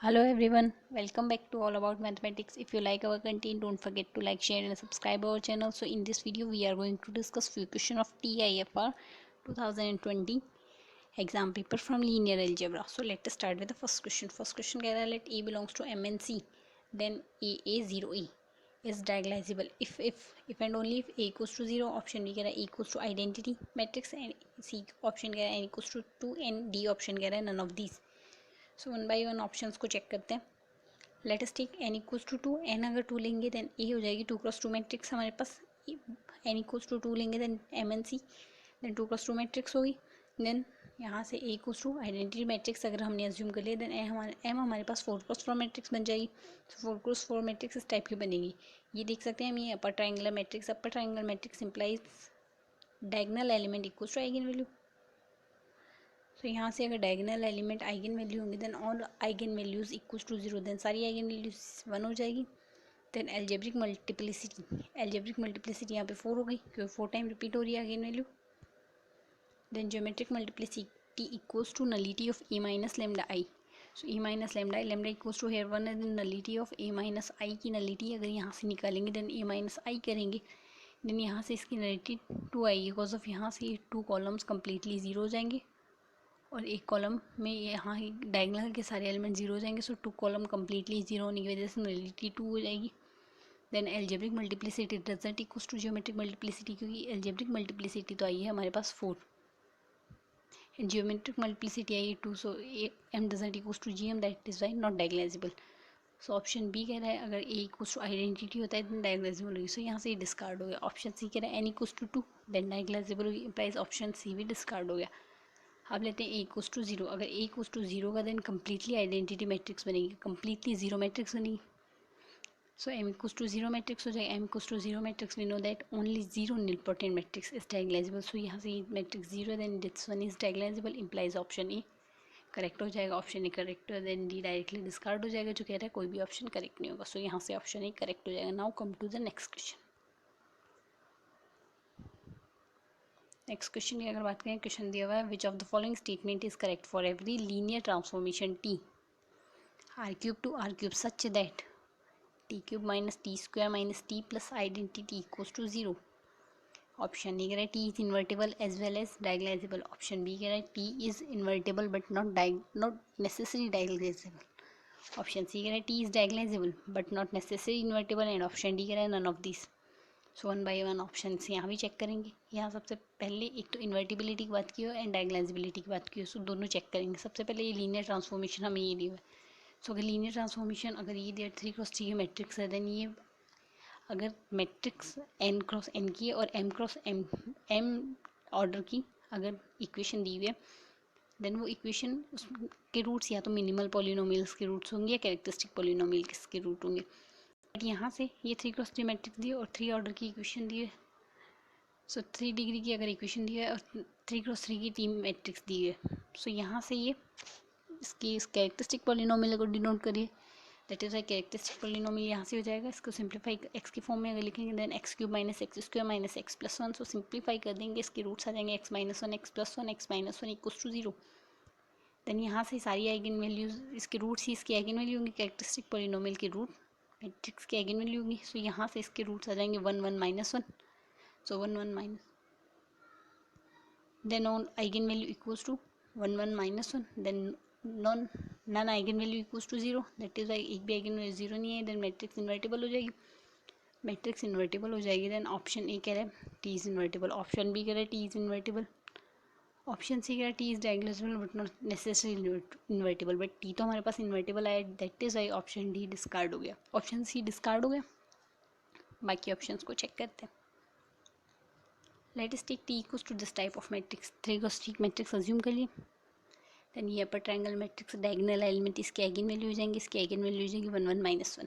Hello everyone, welcome back to All About Mathematics. If you like our content, don't forget to like, share and subscribe our channel. So in this video, we are going to discuss few questions of TIFR 2020 exam paper from linear algebra. So let us start with the first question. First question कह रहा है let A belongs to M and C, then AA0A is diagonalizable if and only if A equals to 0. Option B कह रहा है A equals to identity matrix and C option कह रहा है N equals to 2 and D option कह रहा है none of these. So one by one options को चेक करते हैं. Let us take n equals to 2. n अगर 2 लेंगे देन ए हो जाएगी 2x2 मैट्रिक्स हमारे पास. n इक्वल्स टू 2 लेंगे then M N C, then 2x2 matrix होगी. देन यहाँ से A equals to identity matrix अगर हमने अज्यूम कर लिया देन एम हमारे पास 4x4 मैट्रिक्स बन जाएगी. तो 4x4 मैट्रिक्स इस टाइप की बनेगी. ये देख सकते हैं हम, ये upper triangular matrix implies diagonal element equals to eigen value. तो यहाँ से अगर डायगोनल एलिमेंट आइगन वैल्यू होंगे then all eigen values equals to 0, then सारी आइगन वैल्यूज 1 हो जाएगी. देन एल्जेब्रिक मल्टीप्लिसिटी यहाँ पे 4 हो गई क्योंकि 4 टाइम रिपीट हो रही है eigen value. Then geometric multiplicity equals to nullity of A minus lambda I. So A minus lambda equals to here 1 है. Then nullity of A minus I की नलिटी अगर यहाँ से निकालेंगे देन ए माइनस आई करेंगे then यहाँ से इसकी नलिटी 2 आएगी बिकॉज ऑफ यहाँ से 2 कॉलम्स कम्प्लीटली 0 हो जाएंगे और एक कॉलम में यहाँ डायगोनल के सारे एलिमेंट 0 हो जाएंगे. सो 2 कॉलम कम्प्लीटली 0 होने की वजह से नलिटी 2 हो जाएगी. Then algebraic multiplicity doesn't equals to geometric multiplicity क्योंकि एल्जेब्रिक मल्टीप्लिसिटी तो आई है हमारे पास 4, ज्योमेट्रिक मल्टीप्लिसिटी आई है 2. So M doesn't equals to G M, that is why not diagonalizable. So option B कह रहा है अगर ए इक्वल्स टू आइडेंटिटी होता है देन डायगोनलाइजेबल होगी. सो यहाँ से ये डिस्कार्ड हो गया. ऑप्शन सी कह रहा है N equals to 2 then diagonalizable होगी, इम्प्लाइज ऑप्शन सी भी डिस्कार्ड हो गया. अब लेते हैं ए इक्वल्स टू 0. अगर ए इक्वल्स टू 0 का देन कम्प्लीटली आइडेंटिटी मैट्रिक्स बनेगी, कम्प्लीटली 0 मैट्रिक्स बनेगी. So M equals to 0 matrix हो जाएगा. M equals to 0 matrix we know that only 0 nilpotent matrix is diagonalizable. So यहाँ से मैट्रिक्स 0 है then this one is diagonalizable, implies option A correct हो जाएगा. Option A correct है then D directly discard हो जाएगा जो कह रहा है कोई भी ऑप्शन करेक्ट नहीं होगा. सो यहाँ से ऑप्शन ए करेक्ट हो जाएगा. Now come to the next question. Next question की अगर बात करें, क्वेश्चन दिया हुआ है which of the following statement is correct for every linear transformation T R cube to R cube such that T cube minus T square minus T plus identity equals to 0. Option A कह रहा है T is invertible as well as diagonalizable. Option B कह रहा है T is invertible but not necessary diagonalizable. Option C कह रहा है T is diagonalizable but not necessary invertible and option D कह रहा है none of this. So one by one option से यहाँ भी चेक करेंगे. यहाँ सबसे पहले एक तो इन्वर्टिबिलिटी की बात की हो एंड डायगोनलाइजेबिलिटी की बात की हो. सो दोनों चेक करेंगे. सबसे पहले ये लीनियर ट्रांसफॉर्मेशन हमें ये दिया हुआ है. सो अगर लीनियर ट्रांसफॉर्मेशन अगर ये दिया 3x3 की मैट्रिक्स है देन ये अगर मैट्रिक्स n×n की है और m ऑर्डर की अगर इक्वेशन दी हुई है देन वो इक्वेशन उसके रूट्स या तो मिनिमल पॉलिनोमियल्स के रूट्स होंगे या कैरेक्टरिस्टिक पॉलिनोमियल्स के रूट होंगे. बट यहाँ से ये 3x3 मैट्रिक्स दी है और 3 ऑर्डर की इक्वेशन दी है. सो 3 डिग्री की अगर इक्वेशन दी है और 3x3 की टीम मैट्रिक्स दी है. सो यहाँ से ये इसकी इस कैरेक्टरिस्टिक पॉलिनोमियल को डिनोट करिए, दैट इज कैरेक्टरिस्टिक पॉलिनोमियल यहाँ से हो जाएगा. इसको सिंप्लीफाई एक्स की फॉर्म में अगर लिखेंगे then X cube minus X square minus X plus 1. So simplify कर देंगे, इसके रूट्स आ जाएंगे X minus 1 X plus 1 X minus 1 equals to 0. Then यहाँ से सारी आइगन वैल्यूज इसके रूट्स ही इसकी आइगन वैल्यू होंगी, कैरेक्टरिस्टिक पॉलिनोमियल के रूट मैट्रिक्स की आइगन वैल्यू होगी. सो यहाँ से इसके रूट्स आ जाएंगे 1 1 minus 1. So 1 1 minus then on eigen value equals to 1 1 minus 1 then non eigen value equals to 0, that is why एक भी आइगन वैल्यू 0 नहीं है. देन मैट्रिक्स इन्वर्टेबल हो जाएगी. मैट्रिक्स इन्वर्टेबल हो जाएगी देन ऑप्शन ए कह रहा है T is invertible. Option B कह रहा है T is invertible. Option C कह रहा है T is diagonalizable but not necessary invertible. But T तो हमारे पास इन्वर्टेबल आया, that is why option D discard हो गया. ऑप्शन सी डिस्कार्ड हो गया. बाकी ऑप्शंस को चेक करते हैं. Let us take T equals to this type of matrix. 3x3 matrix assume कर लिए. देन ये upper triangle matrix diagonal element इसके आइगन वैल्यू हो जाएंगे. इसके आइगन वैल्यू हो जाएंगी 1 1 माइनस 1.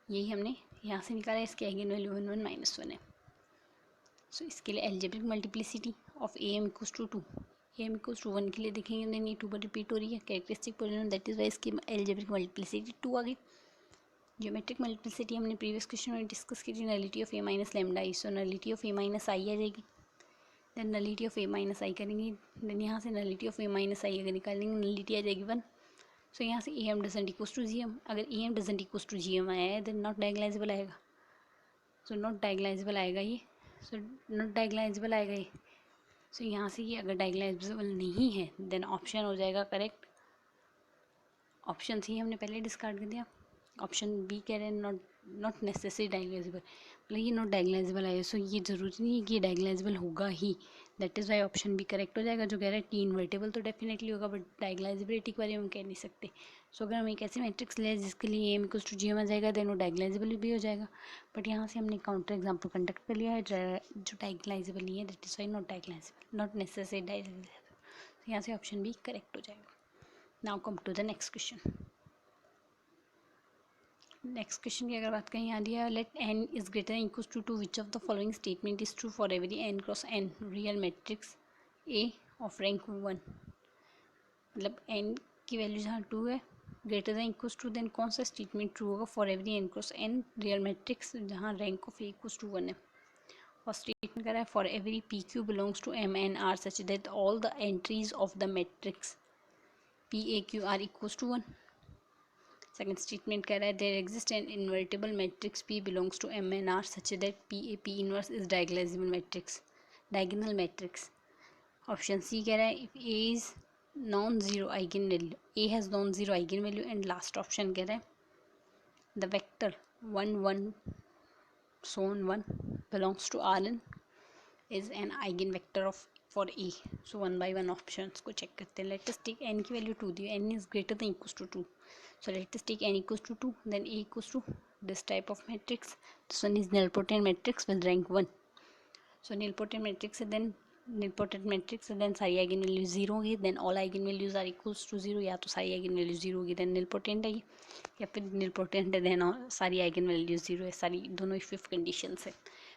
यही हमने यहाँ से निकाला है, इसके आइगन वैल्यू 1 1 माइनस 1 है. सो इसके लिए algebraic multiplicity of A M equals to 2. A M equals to 1 के लिए देखेंगे देन ये 2 पर रिपीट हो रही है. Characteristic polynomial that is why इसकी एल्जेब्रिक मल्टीप्लिसिटी 2 आ गई. ज्योमेट्रिक मल्टीप्लिसिटी हमने प्रीवियस क्वेश्चन में डिस्कस की थी, nullity of A minus lambda I. So nullity of A minus I आ जाएगी. Then nullity of A minus I करेंगे. देन यहाँ से nullity of A minus I अगर निकालेंगे नलिटी आ जाएगी 1. सो यहाँ से A M doesn't equals to G M, अगर ए M doesn't equals to G M आया है देन नॉट डायगोनाइजेबल आएगा, सो नॉट डायगोनाइजेबल आएगा ये, सो नॉट डायगोनाइजेबल आएगा ये। सो यहाँ से ये अगर डायगोनाइजेबल नहीं है देन ऑप्शन हो जाएगा करेक्ट, ऑप्शन सी हमने पहले डिस्कार्ड कर दिया। ऑप्शन बी कह रहे हैं नॉट नेसेसरी डायगोनाइजेबल, मतलब ये नॉट डायगोनाइजेबल है, सो ये ज़रूरी नहीं है कि ये डायगोनाइजेबल होगा ही, that is why option B correct हो जाएगा। जो कह रहा है टी इन्वर्टेबल तो डेफिनेटली होगा, बट डायगोनाइजेबिलिटी के बारे में हम कह नहीं सकते। सो अगर हम एक ऐसी मैट्रिक्स ले जिसके लिए M equals to G M आ जाएगा देन वो डायगोनाइजेबल भी हो जाएगा, बट यहाँ से हमने काउंटर एग्जाम्पल कंडक्ट कर लिया है जो डायगोनाइजेबल नहीं है, that is why not diagonalizable, not necessary diagonalizable. यहाँ से ऑप्शन बी करेक्ट हो जाएगा। Now come to the next question. Next question की अगर बात करें, यहाँ दिया let n is greater than equals to which of the following statement is true for every N cross N real matrix A of rank 1, मतलब n की value जहाँ 2 है greater than equals to, then कौन सा statement true होगा for every N cross N real matrix जहाँ rank of A equals to 1 है। First statement करा है for every P Q belongs to M N R such that all the entries of the matrix P A Q are equals to 1। Second statement कह रहा है there exist an invertible matrix P belongs to M N R such that P inverse is diagonalisable matrix, diagonal matrix. Option C कह रहा है if A is non zero eigen value, A has non zero eigen value, and last option कह रहा है the vector 1 1 so on 1 belongs to Rn is an eigenvector of for A। so 1 by 1 options को check करते हैं। Let us take n की value 2 the, n is greater than equals to 2, so let us take n equals to 2 then A equals to this type of matrix, this one is nilpotent matrix with rank 1, so nilpotent matrix है then nilpotent matrix है then सारी eigen value 0 होगी, then all eigen values are equals to 0, या तो सारी eigen value 0 होगी then nilpotent है ये, या फिर nilpotent है then सारी आइगन वैल्यू 0 है, सारी दोनों इफ कंडीशंस है।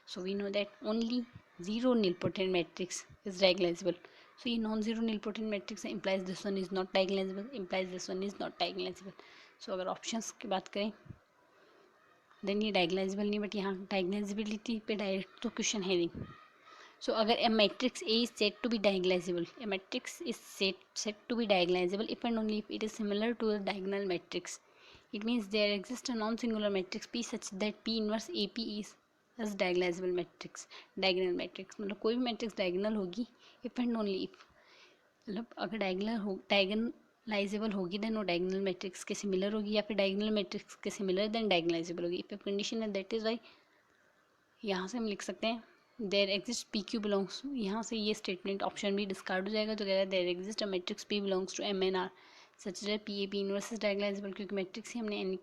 so we know that only zero nilpotent matrix is diagonalizable, so ये नॉन जीरो nilpotent matrix है, implies this one is not diagonalizable, implies this one is not diagonalizable। so अगर options की बात करें then ये diagonalisable नहीं, but यहाँ डायगोनाइजेबिलिटी पे डायरेक्ट तो क्वेश्चन है नहीं। so अगर a matrix A is said to be diagonalizable, a matrix is said to be diagonalizable if and only if it is similar to a diagonal matrix, it means there exists a non-singular matrix P such that P inverse AP is as diagonalizable matrix, diagonal matrix मतलब कोई भी matrix diagonal होगी if and only if, मतलब अगर diagonalisable होगी then वो diagonal matrix के similar होगी, या फिर डायगोनल मैट्रिक्स के सिमिलर देन डायगोनलाइजेबल होगी, इफ कंडीशन है दैट इज वाई यहाँ से हम लिख सकते हैं there exist P Q belongs, यहाँ से ये स्टेटमेंट ऑप्शन भी डिस्कार्ड हो जाएगा, जो कह रहा है there exist a matrix P belongs to M N R such that P A P inverse is diagonalizable, क्योंकि मैट्रिक्स ही हमने एन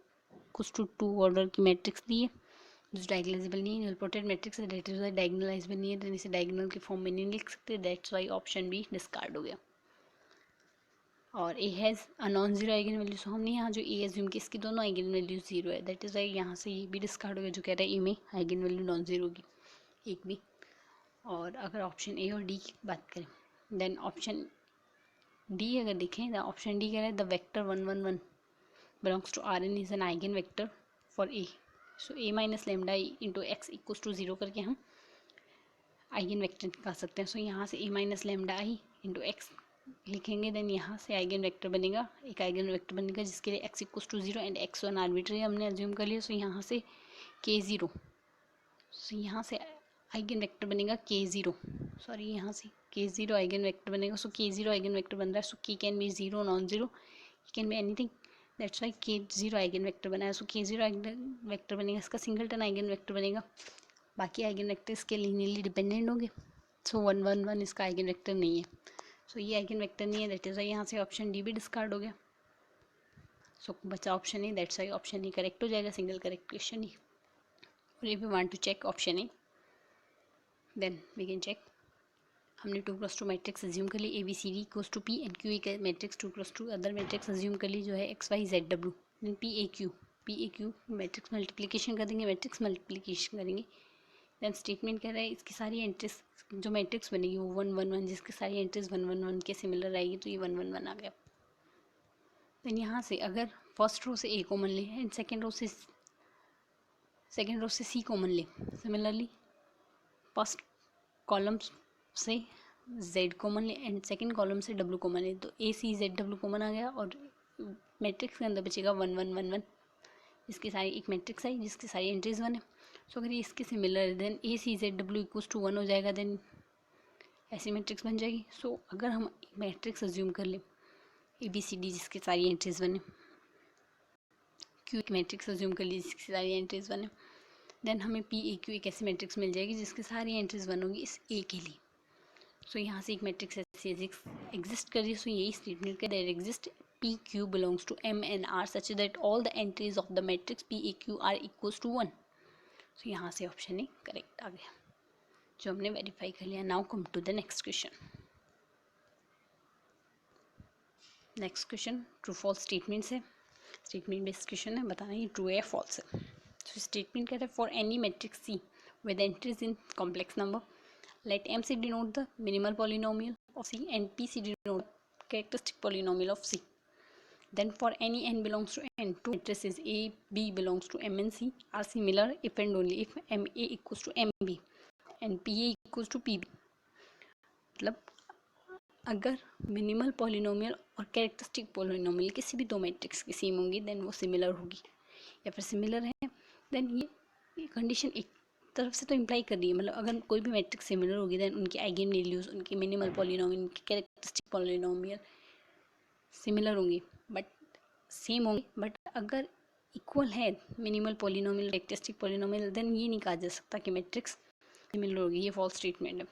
कुछ टू 2 ऑर्डर की मैट्रिक्स दी है जो डायगोनाइजेबल नहीं है, नलपोटेंट मैट्रिक्स है दैट इज वाई डायगोनलाइजेबल नहीं है, तो इसे डायगोनल के फॉर्म में नहीं लिख सकते, that's why option B discard हो गया। और A has a non zero eigen value, so हमने यहाँ जो ए एज्यूम की इसकी दोनों आइगन वैल्यू 0 है, दैट इज़ वाई यहाँ से ये भी डिस्कार्ड हो गया, जो कह रहा है ए में आइगन वैल्यू नॉन जीरो होगी एक भी। और अगर ऑप्शन ए और डी की बात करें देन ऑप्शन डी अगर देखें तो ऑप्शन डी कह रहा है the vector 1 1 1 belongs to R n is an eigen vector for A, so A minus lambda into x equals to 0 करके हम आइगन वेक्टर निकाल सकते हैं। सो यहाँ से A minus lambda I into X लिखेंगे, देन यहाँ से आइगन वेक्टर बनेगा, एक आइगन वेक्टर बनेगा जिसके लिए x equals to 0 and x one arbitrary हमने अज्यूम कर लिया। सो यहाँ से k0, सो यहाँ से आइगन वेक्टर बनेगा k0, सॉरी यहाँ से k0 आइगन वेक्टर बनेगा, सो k0 आइगन वेक्टर बन रहा है, सो k can be 0 non zero, can be anything, that's why k0 eigen vector बना है, सो k0 आइगन वेक्टर बनेगा, इसका सिंगलटन आइगन वेक्टर बनेगा, बाकी आइगन वेक्टर इसके लीनियरली डिपेंडेंट होंगे, सो 1 1 1 इसका आइगन वेक्टर नहीं है, सो ये आइगन वेक्टर नहीं है, दैट इज़ वाई यहाँ से ऑप्शन डी भी डिस्कार्ड हो गया, सो बचा option A, that's why option A correct हो जाएगा, सिंगल करेक्ट क्वेश्चन ही। और if you want to check option A then we can check, हमने 2x2 मैट्रिक्स अज्यूम कर ली, A B C D equals to P and Q a matrix 2x2 other matrix assume कर ली जो है X Y Z W, then P A Q matrix multiplication कर देंगे, matrix multiplication करेंगे, देन स्टेटमेंट कह रहा है इसकी सारी एंट्रीज जो मैट्रिक्स बनेगी वो 1 1 1 जिसकी सारी एंट्रीज 1 1 1 के सिमिलर आएगी, तो ये 1 1 1 आ गया। देन यहाँ से अगर फर्स्ट रो से ए कॉमन ले एंड सेकेंड रो से सी कॉमन ले, सिमिलरली फर्स्ट कॉलम से z कॉमन ले एंड सेकंड कॉलम से w कॉमन ले, तो ए सी जेड डब्ल्यू कॉमन आ गया और मैट्रिक्स के अंदर बचेगा 1 1 1 1, इसकी सारी एक मैट्रिक्स आई जिसकी सारी एंट्रीज 1 है। सो अगर ये इसके सिमिलर है देन ACZW इक्वल्स टू 1 हो जाएगा, देन ऐसी मैट्रिक्स बन जाएगी। सो अगर हम मैट्रिक्स अज्यूम कर लें ABCD जिसकी सारी एंट्रीज 1 है, Q एक मैट्रिक्स अज्यूम कर ली जिसकी सारी एंट्रीज 1 है, देन हमें PAQ एक ऐसी मैट्रिक्स मिल जाएगी जिसकी सारी एंट्रीज 1 होगी इस A के लिए। सो यहाँ से एक मैट्रिक्स ऐसी एग्जिस्ट कर रही है। सो यही स्टेटमेंट का there exist PQ belongs to M and R such that all the entries of the matrix PAQ are equals to 1। So यहाँ से ऑप्शन ए करेक्ट आ गया जो हमने वेरीफाई कर लिया। Now come to the next question. Next question true false statement से, statement based question है, बताना ये ट्रू है या फॉल्स है। तो स्टेटमेंट कहता है for any matrix C with entries in complex number let MC denote the minimal polynomial of C and PC denote characteristic polynomial of C. Then for any n belongs to n, two matrices A, B belongs to M and C are similar if and only if MA equals to MB and PA equals to PB। मतलब अगर minimal polynomial और characteristic polynomial किसी भी दो matrix की same होंगी then वो similar होगी, या फिर सिमिलर है देन ये कंडीशन एक तरफ से तो इम्प्लाई कर रही है, मतलब अगर कोई भी मैट्रिक्स सिमिलर होगी देन उनकी आइगन वैल्यूज, उनकी मिनिमल पॉलिनोमियल, उनकी कैरेक्टरिस्टिक पॉलिनोमियल सिमिलर होंगी बट सेम होंगे। बट अगर इक्वल है minimal polynomial characteristic polynomial then ये नहीं कहा जा सकता कि मैट्रिक्स सिमिलर होगी, ये फॉल्स स्टेटमेंट है,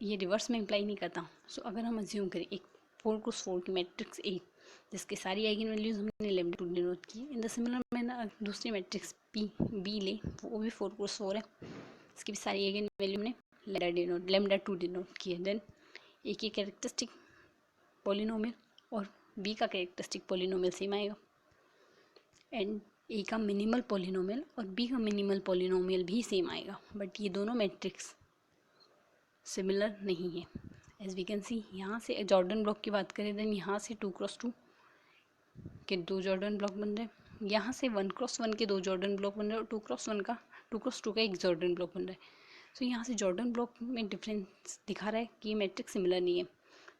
ये रिवर्स में इम्प्लाई नहीं करता। सो अगर हम अज्यूम करें एक 4x4 की मैट्रिक्स A जिसकी सारी आइगन वैल्यूज हमने लैम्डा 2 डिनोट की, इन द सिमिलर मैनर दूसरी मैट्रिक्स B ले वो भी 4x4 है, इसकी भी सारी आइगन वैल्यू हमने लैम्डा 2 डिनोट की है, देन A की कैरेक्टरिस्टिक पॉलिनोमियल और B का कैरेक्टरिस्टिक पॉलिनोमियल सेम आएगा एंड A का मिनिमल पॉलिनोमियल और B का मिनिमल पॉलिनोमियल भी सेम आएगा, बट ये दोनों मैट्रिक्स सिमिलर नहीं है। एज वी कैन सी यहाँ से जॉर्डन ब्लॉक की बात करें देन यहाँ से 2x2 के 2 जॉर्डन ब्लॉक बन रहे हैं, यहाँ से 1x1 के 2 जॉर्डन ब्लॉक बन रहे हैं और 2x2 का एक जॉर्डन ब्लॉक बन रहा है। सो यहाँ से जॉर्डन ब्लॉक में डिफरेंस दिखा रहा है कि ये मैट्रिक्स सिमिलर नहीं है।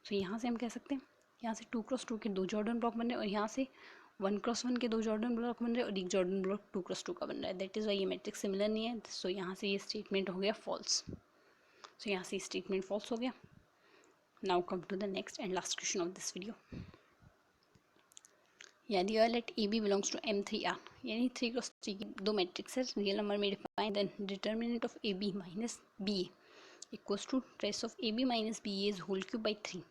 सो यहाँ से हम कह सकते हैं यहाँ से 2x2 के 2 जॉर्डन ब्लॉक बन रहे हैं और यहाँ से 1x1 के 2 जॉर्डन ब्लॉक बन रहे हैं और एक जॉर्डन ब्लॉक 2x2 का बन रहा है, दैट इज़ वाई ये मैट्रिक्स सिमिलर नहीं है। सो यहाँ से ये स्टेटमेंट हो गया फॉल्स। सो यहाँ से स्टेटमेंट फॉल्स हो गया। Now come to the next and last question of this video. यदि let AB belongs to M3R, यानी 3x3 की दो मैट्रिक्स है रियल नंबर में define, then determinant of AB minus BA equals to trace of AB minus BA is whole cube by 3।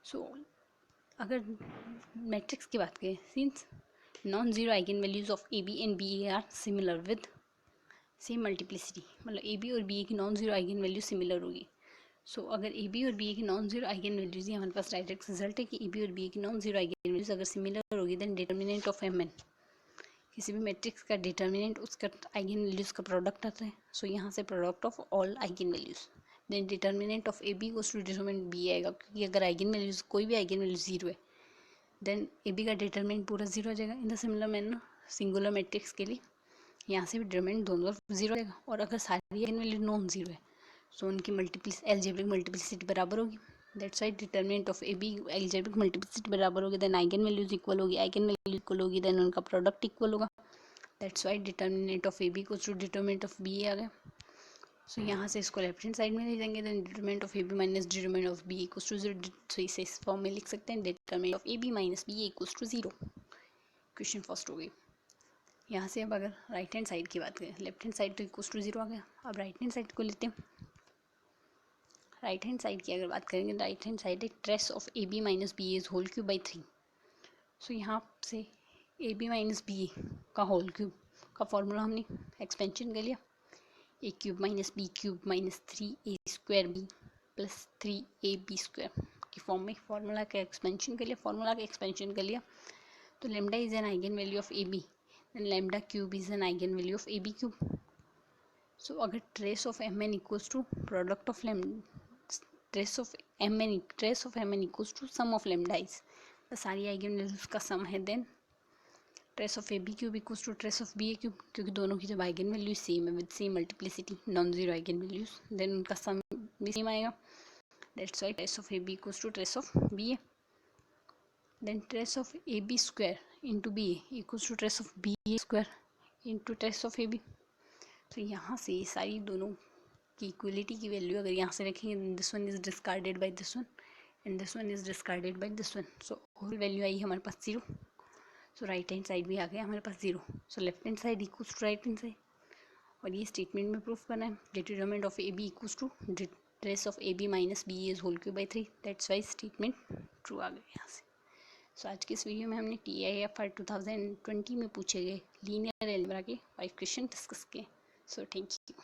So अगर matrix की बात करें, since non zero eigen values of AB and BA are similar with same multiplicity, मतलब AB और BA की non zero eigen value similar होगी। सो अगर AB और BA की नॉन जीरो आइगन वैल्यूज, ये हमारे पास डायरेक्ट रिजल्ट है कि AB और BA की नॉन जीरो आइगन वैल्यूज अगर सिमिलर होगी देन डिटर्मिनेंट ऑफ MN, किसी भी मैट्रिक्स का डिटर्मिनेंट उसका आइगन वैल्यूज का प्रोडक्ट आता है। सो यहाँ से product of all eigen values, then determinant of AB goes to determinant BA आएगा, क्योंकि अगर आइगन वैल्यूज कोई भी आइगन वैल्यू जीरो है देन AB का डिटर्मिनेंट पूरा जीरो हो जाएगा। In the similar manner singular matrix के लिए यहाँ से भी डिटर्मिनेंट दोनों जीरो हो जाएगा, और अगर सारी आइगन वैल्यू नॉन जीरो है सो उनकी एल्जेब्रिक मल्टीप्लिसिटी बराबर होगी, that's why determinant of AB algebraic multiplicity बराबर होगी, देन आइगन वैल्यूज इक्वल होगी, आइगन वैल्यू इक्वल होगी देन उनका प्रोडक्ट इक्वल होगा, that's why determinant of AB को टू डिटर्मिनेंट ऑफ BA आ गया। सो यहाँ से इसको लेफ्ट हैंड साइड में ले जाएंगे, then determinant of AB minus determinant of BA equals to 0। So इसे इस फॉर्म में लिख सकते हैं, determinant of AB minus BA equals to 0। Question first हो गई। यहाँ से अब अगर राइट हैंड साइड की बात करें, लेफ्ट हैंड साइड तो इक्वल्स टू 0 आ गया, अब राइट हैंड साइड को लेते हैं। राइट हैंड साइड की अगर बात करेंगे, राइट हैंड साइड एक trace of AB minus BA is whole cube by 3। So यहाँ से AB माइनस BA का होल क्यूब का फॉर्मूला हमने एक्सपेंशन कर लिया, A cube minus B cube minus 3A square B plus 3AB square की form में फॉर्मूला का एक्सपेंशन कर लिया। फॉर्मूला का एक्सपेंशन कर लिया तो lambda is an eigen value of AB, then lambda cube is an eigen value of AB cube. So अगर trace of MN equals to product of trace of MN equals to sum of lambda is, सारी eigen values का sum है, then trace of AB cube equals to trace of BA cube, क्योंकि दोनों की जब eigen value same है with same multiplicity non zero eigen values then उनका sum भी सेम आएगा, that's why trace of AB equals to trace of BA। Then trace of A B square into B A equals to trace of B A square into trace of A B. तो यहाँ से सारी दोनों की equality की value अगर यहाँ से रखेंगे, this one is discarded by this one and this one is discarded by this one, so whole value आई हमारे पास 0। सो राइट हैंड साइड भी आ गया हमारे पास 0। So left hand side equals to right hand side, और ये स्टेटमेंट में प्रूफ करना है determinant of A B equals to trace of A B minus B is whole cube by 3, that's why statement true आ गया यहाँ से। सो आज के इस वीडियो में हमने TIFR 2020 में पूछे गए लीनियर अलजेब्रा के 5 क्वेश्चन डिस्कस किए। So thank you.